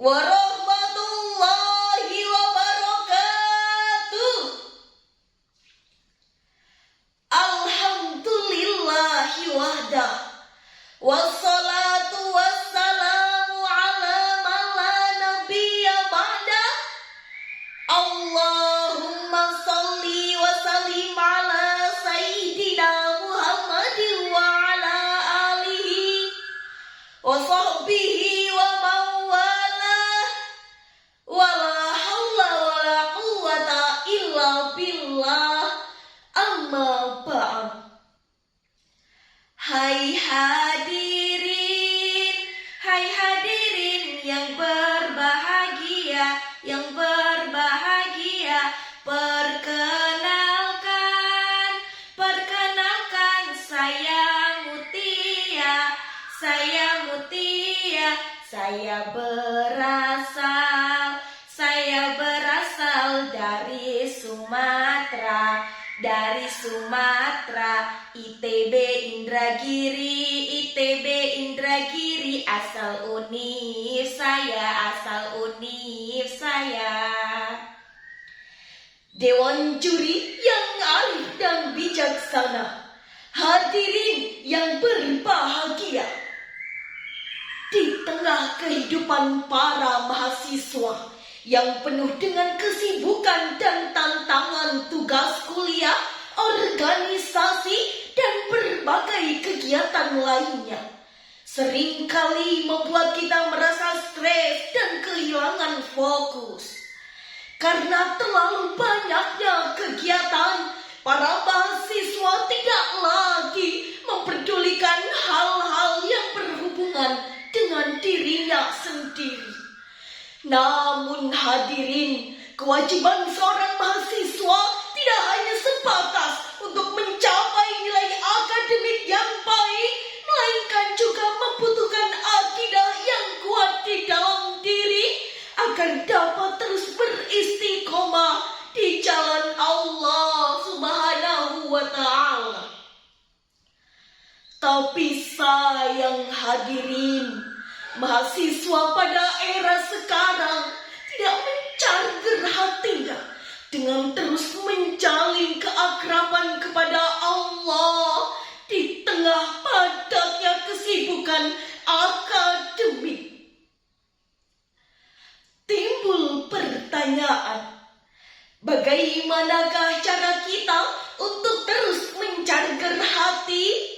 warahmatullahi wabarakatuh. Alhamdulillahi wahdah, wassalatu wassalamu ala man la nabiyya ba'dah. Allahumma salli wa sallim ala sayyidina Muhammadin wa ala alihi wa sahbihi wa mawalah, wa la hawla wa la quwwata illa billah, amma ba'd. Hai hadirin yang berbahagia, perkenalkan saya Mutia, saya berasal dari Sumatera, ITB Indragiri, asal univ saya. Dewan juri yang arif dan bijaksana, hadirin yang berbahagia. Di tengah kehidupan para mahasiswa yang penuh dengan kesibukan dan tantangan tugas kuliah, organisasi, dan berbagai kegiatan lainnya, seringkali membuat kita merasa stres dan kehilangan fokus. Karena terlalu banyaknya kegiatan, para mahasiswa tidak lagi memperdulikan hal-hal yang berhubungan dengan dirinya sendiri. Namun hadirin, kewajiban seorang mahasiswa tidak hanya sebatas untuk mencapai nilai akademik yang baik, melainkan juga membutuhkan akidah yang kuat di dalam diri agar dapat terus beristiqomah di jalan Allah Subhanahu wa ta'ala. Tapi sayang hadirin, mahasiswa pada era sekarang tidak mencarger hatinya dengan terus menjalin keakraban kepada Allah di tengah padatnya kesibukan akademik. Timbul pertanyaan, bagaimanakah cara kita untuk terus mencarger hati?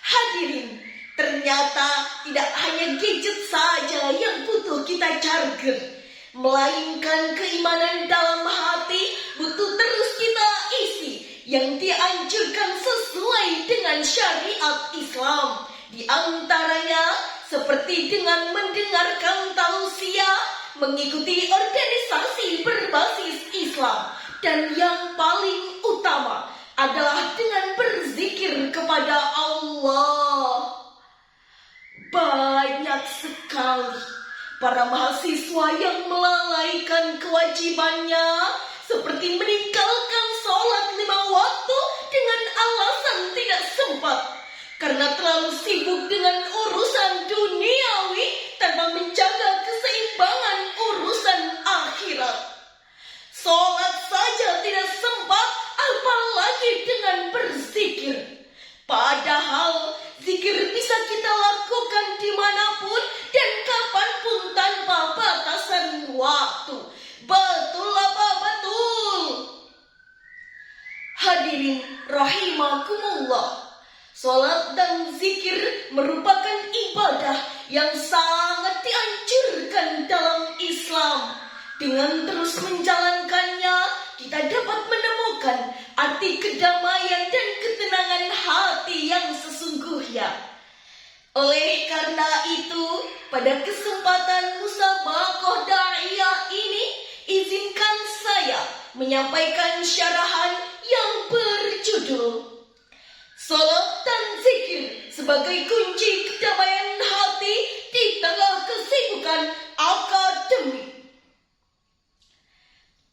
Hadirin, ternyata tidak hanya gadget saja yang butuh kita charger, melainkan keimanan dalam hati butuh terus kita isi, yang dianjurkan sesuai dengan syariat Islam. Di antaranya seperti dengan mendengarkan tausiah, mengikuti organisasi berbasis Islam, dan yang paling utama adalah dengan berzikir kepada Allah. Banyak sekali para mahasiswa yang melalaikan kewajibannya, seperti meninggalkan sholat 5 waktu dengan alasan tidak sempat, karena terlalu sibuk dengan urusan duniawi tanpa menjaga keseimbangan urusan akhirat. Sholat saja tidak sempat, apalagi dengan berzikir. Padahal zikir bisa kita lakukan dimanapun dan kapanpun tanpa batasan waktu. Betul apa betul? Hadirin rahimakumullah, sholat dan zikir merupakan ibadah yang sangat dianjurkan dalam Islam. Dengan terus menjalankannya, kita dapat menemukan arti kedamaian dan ketenangan hati yang sesungguhnya. Oleh karena itu, pada kesempatan Musabaqah Da'iyah ini, izinkan saya menyampaikan syarahan yang berjudul Salat dan Zikir sebagai kunci kedamaian hati di tengah kesibukan akademik.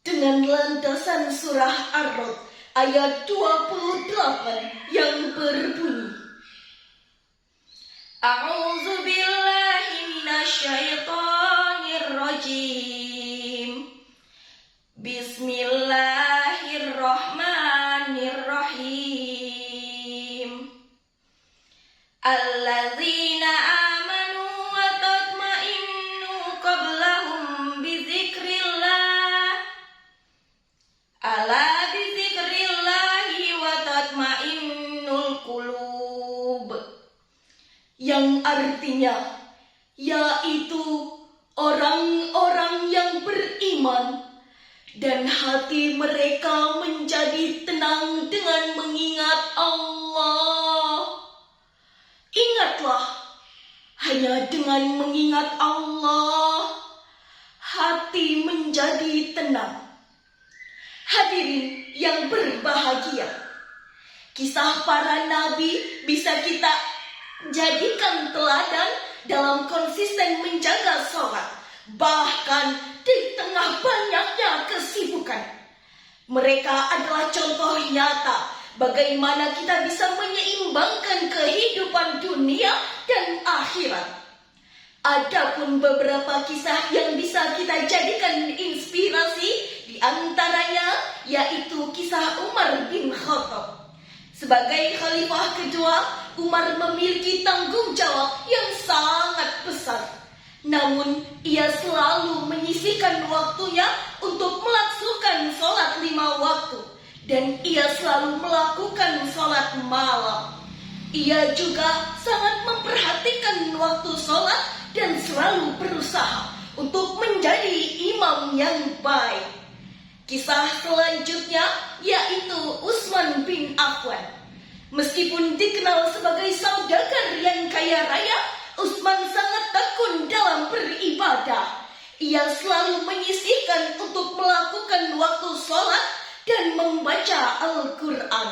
Dengan landasan surah Ar-Ra'd ayat 28 yang berbunyi, A'udzu billahi minasyaitonir rajim. Alladzina amanu wa tatma'innu qablahum bizikrillah. Ala bizikrillahi wa tatma'innul qulub. Yang artinya yaitu orang-orang yang beriman dan hati mereka menjadi tenang dengan mengingat Allah. Ingatlah, hanya dengan mengingat Allah, hati menjadi tenang. Hadirin yang berbahagia, kisah para nabi bisa kita jadikan teladan dalam konsisten menjaga sholat, bahkan di tengah banyaknya kesibukan. Mereka adalah contoh nyata bagaimana kita bisa menyeimbangkan kehidupan dunia dan akhirat. Adapun beberapa kisah yang bisa kita jadikan inspirasi, di antaranya yaitu kisah Umar bin Khattab. Sebagai khalifah kedua, Umar memiliki tanggung jawab yang sangat besar. Namun, ia selalu menyisihkan waktunya untuk melaksanakan sholat 5 waktu. Dan ia selalu melakukan sholat malam. Ia juga sangat memperhatikan waktu sholat dan selalu berusaha untuk menjadi imam yang baik. Kisah selanjutnya yaitu Utsman bin Affan. Meskipun dikenal sebagai saudagar yang kaya raya, Utsman sangat tekun dalam beribadah. Ia selalu menyisihkan untuk melakukan waktu sholat dan membaca Al-Quran.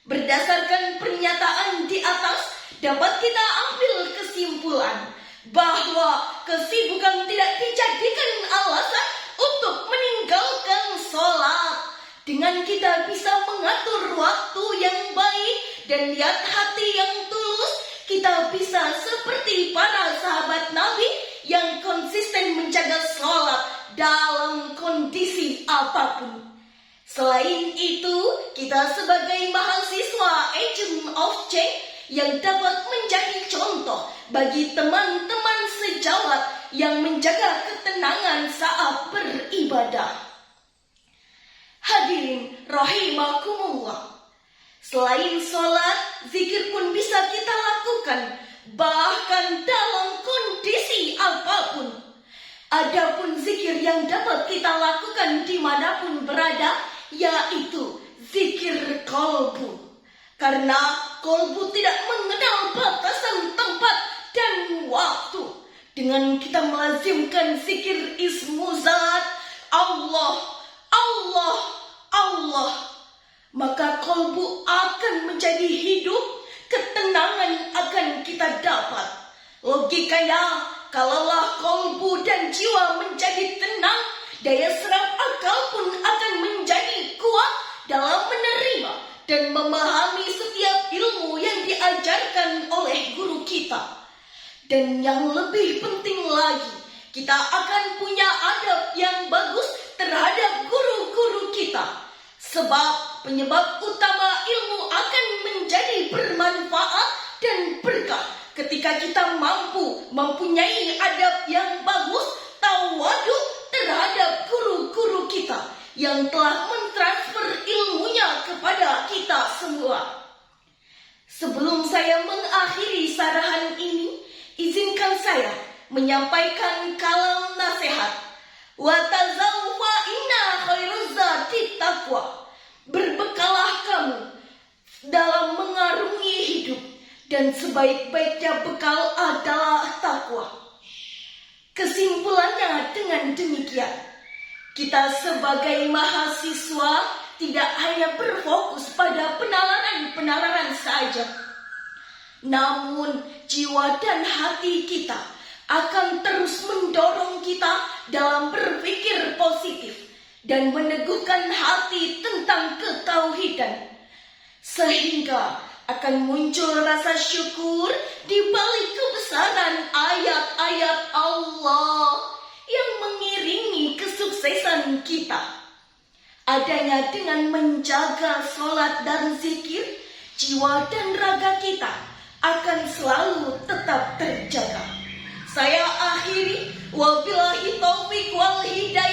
Berdasarkan pernyataan di atas, dapat kita ambil kesimpulan bahwa kesibukan tidak dijadikan alasan untuk meninggalkan sholat. Dengan kita bisa mengatur waktu yang baik dan niat hati yang tulus, kita bisa seperti para sahabat Nabi yang konsisten menjaga sholat dalam kondisi apapun. Selain itu, kita sebagai mahasiswa Agent of Change yang dapat menjadi contoh bagi teman-teman sejawat yang menjaga ketenangan saat beribadah. Hadirin rahimakumullah, selain sholat, zikir pun bisa kita lakukan, bahkan dalam kondisi apapun. Adapun zikir yang dapat kita lakukan dimanapun berada, yaitu zikir kolbu. Karena kolbu tidak mengenal batasan tempat dan waktu. Dengan kita melazimkan zikir ismu zat, Allah, Allah, Allah, maka kolbu akan menjadi hidup, ketenangan akan kita dapat. Logikanya, kalaulah kolbu dan jiwa menjadi tenang, daya serap akal pun akan menjadi kuat dalam menerima dan memahami setiap ilmu yang diajarkan oleh guru kita. Dan yang lebih penting lagi, kita akan punya adab yang bagus terhadap guru-guru kita. Sebab penyebab utama ilmu akan menjadi bermanfaat dan berkah ketika kita mempunyai adab yang bagus, tawadu terhadap guru-guru kita yang telah mentransfer ilmunya kepada kita semua. Sebelum saya mengakhiri sarahan ini, izinkan saya menyampaikan kalam nasihat. Wa tazawwa inna khairuz zati taqwa. Berbekalah kamu dalam mengarungi hidup, dan sebaik-baiknya bekal adalah takwa. Kesimpulannya dengan demikian, kita sebagai mahasiswa tidak hanya berfokus pada penalaran saja, namun jiwa dan hati kita akan terus mendorong kita dalam berpikir positif dan meneguhkan hati tentang ketauhidan, sehingga akan muncul rasa syukur di balik kebesaran ayat-ayat Allah yang mengiringi kesuksesan kita. Adanya dengan menjaga sholat dan zikir, jiwa dan raga kita akan selalu tetap terjaga. Saya akhiri, wabillahi taufiq wal hidayah.